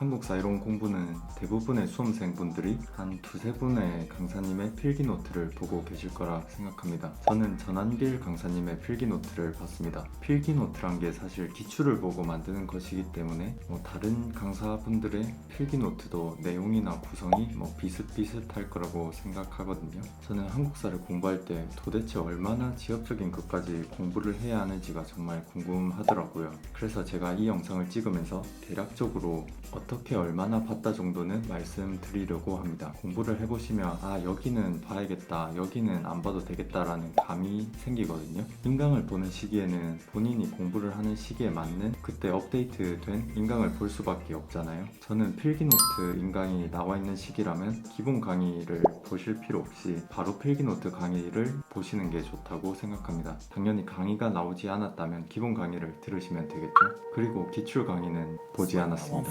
한국사 이론 공부는 대부분의 수험생분들이 한 두세 분의 강사님의 필기노트를 보고 계실 거라 생각합니다. 저는 전한길 강사님의 필기노트를 봤습니다. 필기노트란 게 사실 기출을 보고 만드는 것이기 때문에 다른 강사분들의 필기노트도 내용이나 구성이 비슷비슷할 거라고 생각하거든요. 저는 한국사를 공부할 때 도대체 얼마나 지엽적인 것까지 공부를 해야 하는지가 정말 궁금하더라고요. 그래서 제가 이 영상을 찍으면서 대략적으로 어떻게 얼마나 봤다 정도는 말씀드리려고 합니다. 공부를 해보시면 여기는 봐야겠다, 여기는 안 봐도 되겠다라는 감이 생기거든요. 인강을 보는 시기에는 본인이 공부를 하는 시기에 맞는 그때 업데이트된 인강을 볼 수밖에 없잖아요. 저는 필기노트 인강이 나와 있는 시기라면 기본 강의를 보실 필요 없이 바로 필기노트 강의를 보시는 게 좋다고 생각합니다. 당연히 강의가 나오지 않았다면 기본 강의를 들으시면 되겠죠. 그리고 기출 강의는 보지 않았습니다.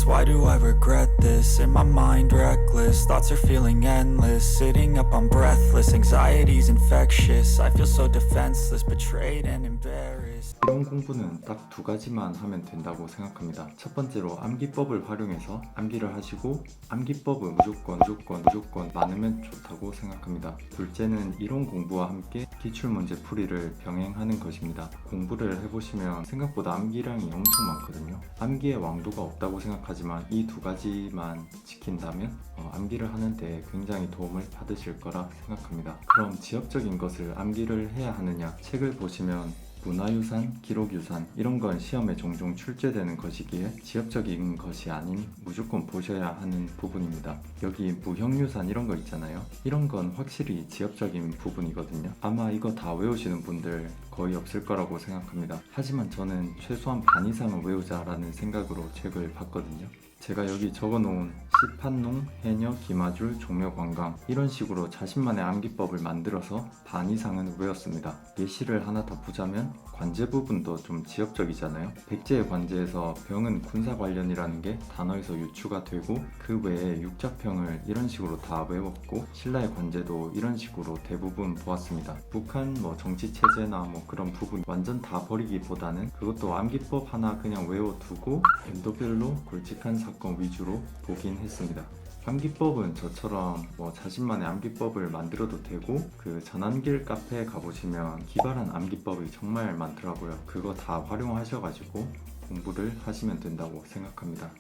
Why do I regret this? In my mind reckless, thoughts are feeling endless, sitting up I'm breathless, anxiety's infectious, I feel so defenseless, betrayed and embarrassed. 이론 공부는 딱 두 가지만 하면 된다고 생각합니다. 첫 번째로 암기법을 활용해서 암기를 하시고, 암기법은 무조건 많으면 좋다고 생각합니다. 둘째는 이론 공부와 함께 기출문제 풀이를 병행하는 것입니다. 공부를 해보시면 생각보다 암기량이 엄청 많거든요. 암기의 왕도가 없다고 생각하지만 이 두 가지만 지킨다면 암기를 하는데 굉장히 도움을 받으실 거라 생각합니다. 그럼 지엽적인 것을 암기를 해야 하느냐? 책을 보시면 문화유산, 기록유산 이런 건 시험에 종종 출제되는 것이기에 지엽적인 것이 아닌 무조건 보셔야 하는 부분입니다. 여기 무형유산 이런 거 있잖아요. 이런 건 확실히 지엽적인 부분이거든요. 아마 이거 다 외우시는 분들 거의 없을 거라고 생각합니다. 하지만 저는 최소한 반 이상은 외우자라는 생각으로 책을 봤거든요. 제가 여기 적어놓은 시판농, 해녀, 기마줄, 종묘관광 이런 식으로 자신만의 암기법을 만들어서 반 이상은 외웠습니다. 예시를 하나 더 보자면 관제 부분도 좀 지엽적이잖아요. 백제의 관제에서 병은 군사 관련이라는 게 단어에서 유추가 되고 그 외에 육자평을 이런 식으로 다 외웠고, 신라의 관제도 이런 식으로 대부분 보았습니다. 북한 정치체제나 그런 부분 완전 다 버리기보다는 그것도 암기법 하나 그냥 외워두고 연도별로 굵직한 사건 위주로 보긴 했습니다. 암기법은 저처럼 자신만의 암기법을 만들어도 되고, 그 전한길 카페에 가보시면 기발한 암기법이 정말 많더라고요. 그거 다 활용하셔가지고 공부를 하시면 된다고 생각합니다.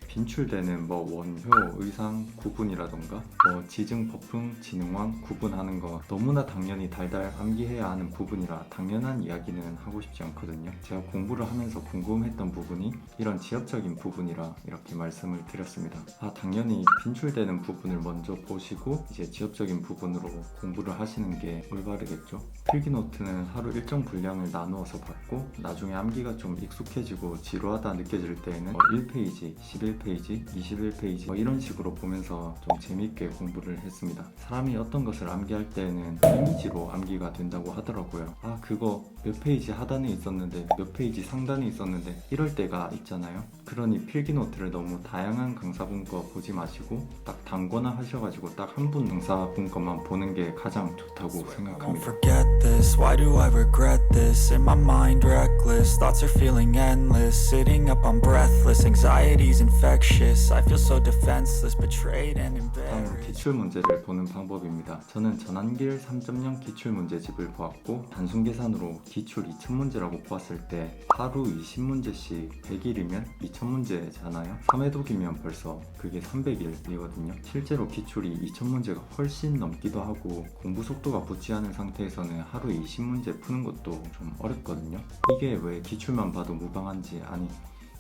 빈출되는 원효, 의상 구분이라던가 지증, 법흥, 진흥왕 구분하는 거 너무나 당연히 달달 암기해야 하는 부분이라 당연한 이야기는 하고 싶지 않거든요. 제가 공부를 하면서 궁금했던 부분이 이런 지엽적인 부분이라 이렇게 말씀을 드렸습니다. 당연히 빈출되는 부분을 먼저 보시고 이제 지엽적인 부분으로 공부를 하시는 게 올바르겠죠. 필기노트는 하루 일정 분량을 나누어서 받고, 나중에 암기가 좀 익숙해지고 지루하다 느껴질 때에는 1페이지, 11페이지, 21페이지 이런 식으로 보면서 좀 재밌게 공부를 했습니다. 사람이 어떤 것을 암기할 때는 이미지로 암기가 된다고 하더라고요. 그거 몇 페이지 하단에 있었는데 몇 페이지 상단에 있었는데 이럴 때가 있잖아요. 그러니 필기노트를 너무 다양한 강사분 거 보지 마시고 딱 단거나 하셔가지고 딱 한 분 강사분 것만 보는 게 가장 좋다고 생각합니다. This. Why do I regret this? In my mind reckless, thoughts are feeling endless, sitting up I'm breathless, anxiety's infectious, I feel so defenseless, betrayed and embarrassed. 다음 기출문제를 보는 방법입니다. 저는 전한길 3.0 기출문제집을 보았고, 단순 계산으로 기출 2000문제라고 보았을 때 하루 20문제씩 100일이면 2000문제잖아요. 3회독이면 벌써 그게 300일이거든요. 실제로 기출이 2000문제가 훨씬 넘기도 하고, 공부 속도가 붙지 않은 상태에서는 하루에 20문제 푸는 것도 좀 어렵거든요. 이게 왜 기출만 봐도 무방한지, 아니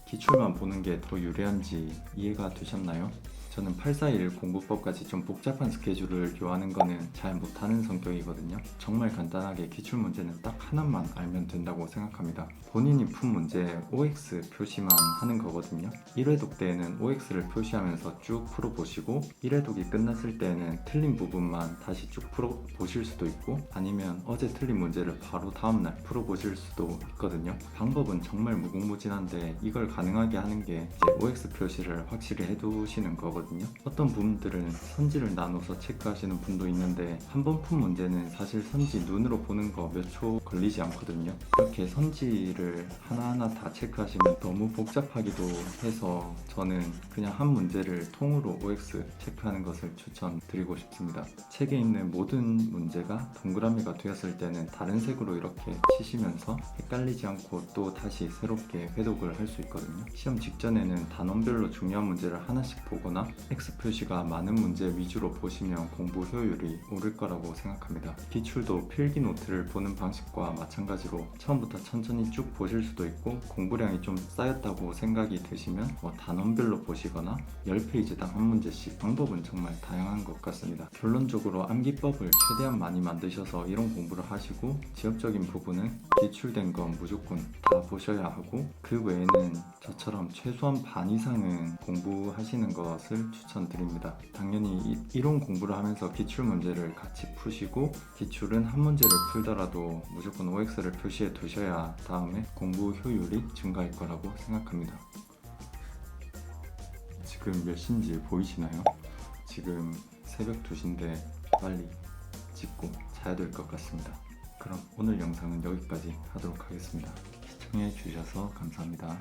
기출만 보는 게 더 유리한지 이해가 되셨나요? 저는 841 공부법까지 좀 복잡한 스케줄을 요하는 거는 잘 못하는 성격이거든요. 정말 간단하게 기출문제는 딱 하나만 알면 된다고 생각합니다. 본인이 푼 문제 OX 표시만 하는 거거든요. 1회독 때에는 OX를 표시하면서 쭉 풀어보시고, 1회독이 끝났을 때에는 틀린 부분만 다시 쭉 풀어보실 수도 있고, 아니면 어제 틀린 문제를 바로 다음날 풀어보실 수도 있거든요. 방법은 정말 무궁무진한데 이걸 가능하게 하는 게 이제 OX 표시를 확실히 해두시는 거거든요. 있거든요. 어떤 분들은 선지를 나눠서 체크하시는 분도 있는데 한 번 푼 문제는 사실 선지 눈으로 보는 거 몇 초 걸리지 않거든요. 이렇게 선지를 하나하나 다 체크하시면 너무 복잡하기도 해서 저는 그냥 한 문제를 통으로 OX 체크하는 것을 추천드리고 싶습니다. 책에 있는 모든 문제가 동그라미가 되었을 때는 다른 색으로 이렇게 치시면서 헷갈리지 않고 또 다시 새롭게 회독을 할 수 있거든요. 시험 직전에는 단원별로 중요한 문제를 하나씩 보거나 X 표시가 많은 문제 위주로 보시면 공부 효율이 오를 거라고 생각합니다. 기출도 필기 노트를 보는 방식과 마찬가지로 처음부터 천천히 쭉 보실 수도 있고, 공부량이 좀 쌓였다고 생각이 드시면 단원별로 보시거나 10페이지당 한 문제씩, 방법은 정말 다양한 것 같습니다. 결론적으로 암기법을 최대한 많이 만드셔서 이론 공부를 하시고, 지역적인 부분은 기출된 건 무조건 다 보셔야 하고, 그 외에는 저처럼 최소한 반 이상은 공부하시는 것을 추천드립니다. 당연히 이론 공부를 하면서 기출 문제를 같이 푸시고, 기출은 한 문제를 풀더라도 무조건 OX를 표시해 두셔야 다음에 공부 효율이 증가할 거라고 생각합니다. 지금 몇 시인지 보이시나요? 지금 새벽 2시인데 빨리 씻고 자야 될 것 같습니다. 그럼 오늘 영상은 여기까지 하도록 하겠습니다. 시청해 주셔서 감사합니다.